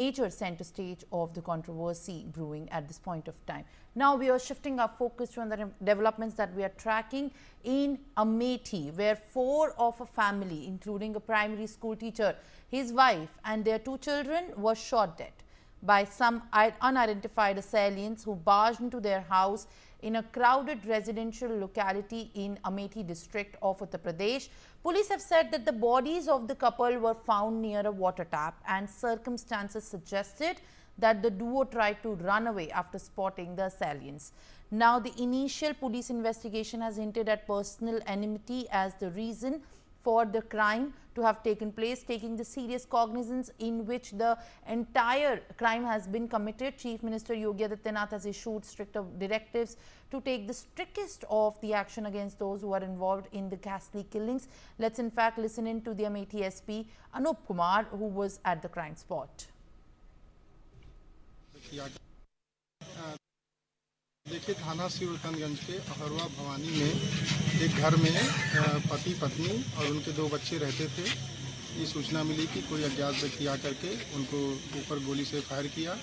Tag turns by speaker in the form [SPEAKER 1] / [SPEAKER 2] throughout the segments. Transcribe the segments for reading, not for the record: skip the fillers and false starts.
[SPEAKER 1] major center stage of the controversy brewing at this point of time. Now we are shifting our focus to the developments that we are tracking in Amethi, where 4 of a family, including a primary school teacher, his wife and their 2 children, were shot dead by some unidentified assailants who barged into their house in a crowded residential locality in Amethi district of Uttar Pradesh. Police have said that the bodies of the couple were found near a water tap, and circumstances suggested that the duo tried to run away after spotting the assailants. Now, the initial police investigation has hinted at personal enmity as the reason for the crime to have taken place, taking the serious cognizance in which the entire crime has been committed. Chief Minister Yogi Adityanath has issued stricter directives to take the strictest of the action against those who are involved in the ghastly killings. Let's in fact listen in to the Amethi SP Anup Kumar, who was at the crime spot.
[SPEAKER 2] देखिए, थाना सिवरतनगंज के अहरवा भवानी में एक घर में पति पत्नी और उनके 2 बच्चे रहते थे। ये सूचना मिली कि कोई अज्ञात व्यक्ति आकर के उनको ऊपर गोली से फायर किया।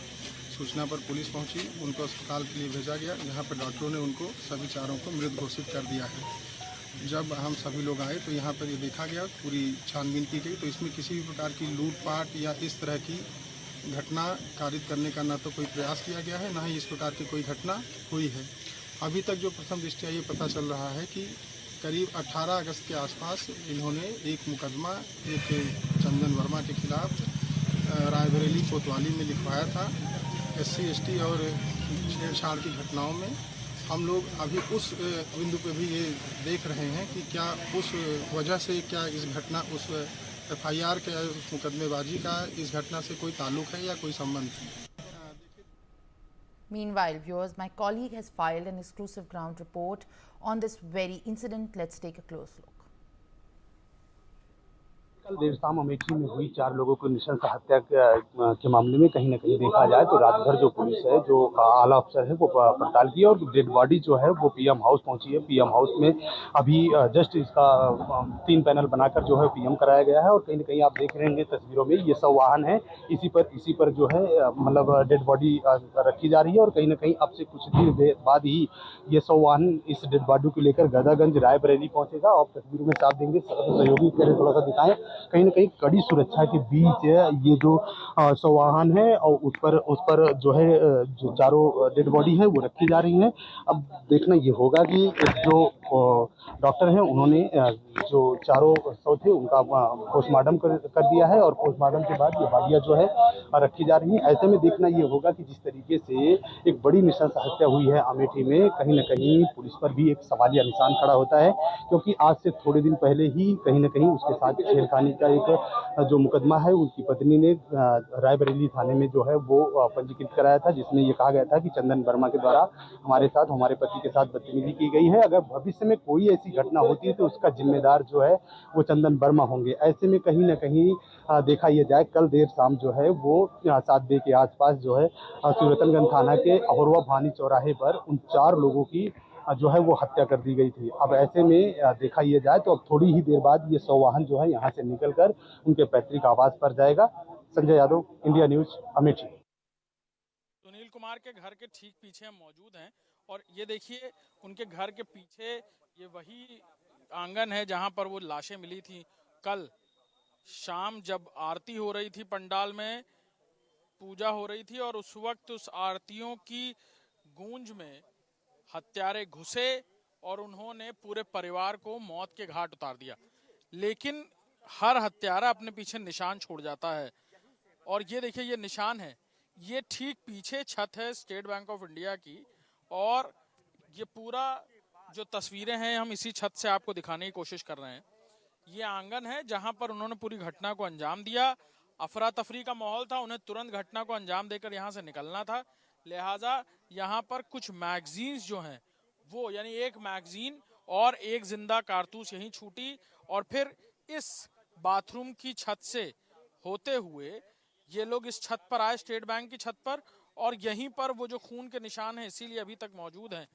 [SPEAKER 2] सूचना पर पुलिस पहुंची, उनको अस्पताल के लिए भेजा गया, जहां पर डॉक्टरों ने उनको सभी चारों को मृत घोषित कर दिया है। जब हम सभी लोग आए तो यहाँ पर ये देखा गया, पूरी छानबीन की गई, तो इसमें किसी भी प्रकार की लूटपाट या इस तरह की घटना कारित करने का न तो कोई प्रयास किया गया है, न ही इस प्रकार की कोई घटना हुई है। अभी तक जो प्रथम दृष्टया ये पता चल रहा है कि करीब 18 अगस्त के आसपास इन्होंने एक मुकदमा एक चंदन वर्मा के खिलाफ रायबरेली कोतवाली में लिखवाया था, SC ST और छेड़छाड़ की घटनाओं में। हम लोग अभी उस बिंदु पे भी ये देख रहे हैं कि क्या उस वजह से क्या इस घटना उस FIR के उस मुकदमेबाजी का इस घटना से कोई ताल्लुक है या कोई संबंध है।
[SPEAKER 1] Meanwhile, viewers, my colleague has filed an exclusive ground report on this very incident. Let's take a close look.
[SPEAKER 3] कल देर शाम अमेठी में हुई 4 लोगों को नृशंस हत्या के मामले में कहीं न कहीं देखा जाए तो रात भर जो पुलिस है, जो आला अफसर है, वो पड़ताल की और डेड बॉडी जो है वो PM हाउस पहुंची है। PM हाउस में अभी जस्ट इसका 3 पैनल बनाकर जो है PM कराया गया है और कहीं न कहीं आप देख रहे हैं तस्वीरों में ये सब वाहन है, इसी पर जो है मतलब डेड बॉडी रखी जा रही है और कहीं न कहीं अब से कुछ देर बाद ही ये सब वाहन इस डेड बॉडी को लेकर गदागंज रायबरेली पहुंचेगा। और तस्वीरों में साथ देंगे सहयोगी थोड़ा सा दिखाएं, कहीं न कहीं कड़ी सुरक्षा के बीच ये जो वाहन है और उस पर जो है जो चारों डेड बॉडी है वो रखी जा रही है। अब देखना ये होगा कि जो डॉक्टर हैं उन्होंने जो चारों शव थे उनका पोस्टमार्टम कर दिया है और पोस्टमार्टम के बाद ये बॉडियां जो है रखी जा रही हैं। ऐसे में देखना ये होगा कि जिस तरीके से एक बड़ी नृशंस हत्या हुई है अमेठी में, कहीं न कहीं पुलिस पर भी एक सवालिया निशान खड़ा होता है, क्योंकि आज से थोड़े दिन पहले ही कहीं न कहीं उसके साथ छेड़खानी का एक जो मुकदमा है उनकी पत्नी ने रायबरेली थाने में जो है वो पंजीकृत कराया था, जिसमें ये कहा गया था कि चंदन वर्मा के द्वारा हमारे पति के साथ बदतमीजी की गई है। अगर भविष्य में कोई ऐसी घटना होती है तो उसका जिम्मेदार जो है वो चंदन वर्मा होंगे। ऐसे में कहीं न कहीं देखा यह जाए, कल देर शाम जो है वो 7 बजे के आसपास जो है सिवरतनगंज थाना के अहरवा भवानी चौराहे पर उन 4 लोगों की जो है वो हत्या कर दी गई थी। अब ऐसे में देखा यह जाए तो अब थोड़ी ही देर बाद ये वाहन जो है यहाँ से निकलकर उनके पैतृक आवास पर जाएगा। Sanjay Yadav, India News, Amethi.
[SPEAKER 4] सुनील कुमार के घर के ठीक पीछे हम मौजूद हैं और ये देखिए उनके घर के पीछे ये वही आंगन है जहां पर वो लाशें मिली थी। कल शाम जब आरती हो रही थी, पंडाल में पूजा हो रही थी और उस वक्त उस आरतियों की गूंज में हत्यारे घुसे और उन्होंने पूरे परिवार को मौत के घाट उतार दिया। लेकिन हर हत्यारा अपने पीछे निशान छोड़ जाता है और ये देखिए ये निशान है, ये ठीक पीछे छत है स्टेट बैंक ऑफ इंडिया की और ये पूरा जो तस्वीरें हैं हम इसी छत से आपको दिखाने की कोशिश कर रहे हैं। ये आंगन है जहां पर उन्होंने पूरी घटना को अंजाम दिया। अफरा तफरी का माहौल था, उन्हें तुरंत घटना को अंजाम देकर यहां से निकलना था, लिहाजा यहाँ पर कुछ मैगजीन्स जो हैं वो यानी एक मैगजीन और एक जिंदा कारतूस यहीं छूटी और फिर इस बाथरूम की छत से होते हुए ये लोग इस छत पर आए, स्टेट बैंक की छत पर, और यहीं पर वो जो खून के निशान हैं इसीलिए अभी तक मौजूद हैं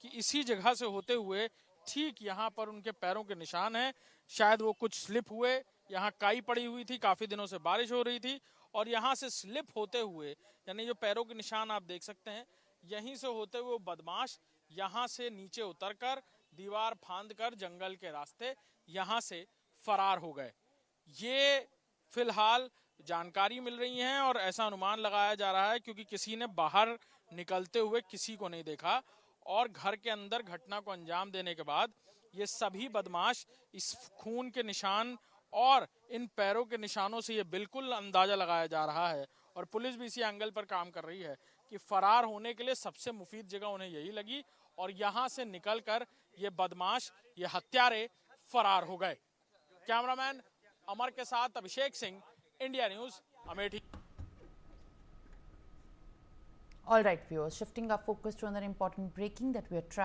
[SPEAKER 4] कि इसी जगह से होते हुए ठीक यहाँ पर उनके पैरों के निशान हैं। शायद वो कुछ स्लिप हुए, यहाँ काई पड़ी हुई थी, काफी दिनों से बारिश हो रही थी और यहाँ से स्लिप होते हुए, यानी जो पैरों के निशान आप देख सकते हैं, यहीं से होते हुए बदमाश यहाँ से नीचे उतरकर दीवार फांदकर जंगल के रास्ते यहाँ से फरार हो गए। ये फिलहाल जानकारी मिल रही है और ऐसा अनुमान लगाया जा रहा है क्योंकि किसी ने बाहर निकलते हुए किसी को नहीं देखा और घर के अंदर घटना को अंजाम देने के बाद ये सभी बदमाश इस खून के निशान और इन पैरों के निशानों से ये बिल्कुल अंदाजा लगाया जा रहा है और पुलिस भी इसी एंगल पर काम कर रही है कि फरार होने के लिए सबसे मुफीद जगह उन्हें यही लगी और यहाँ से निकलकर ये बदमाश, ये हत्यारे फरार हो गए। कैमरामैन अमर के साथ Abhishek Singh, India News, Amethi.
[SPEAKER 1] All right, viewers, shifting our focus to another important breaking that we are tracking.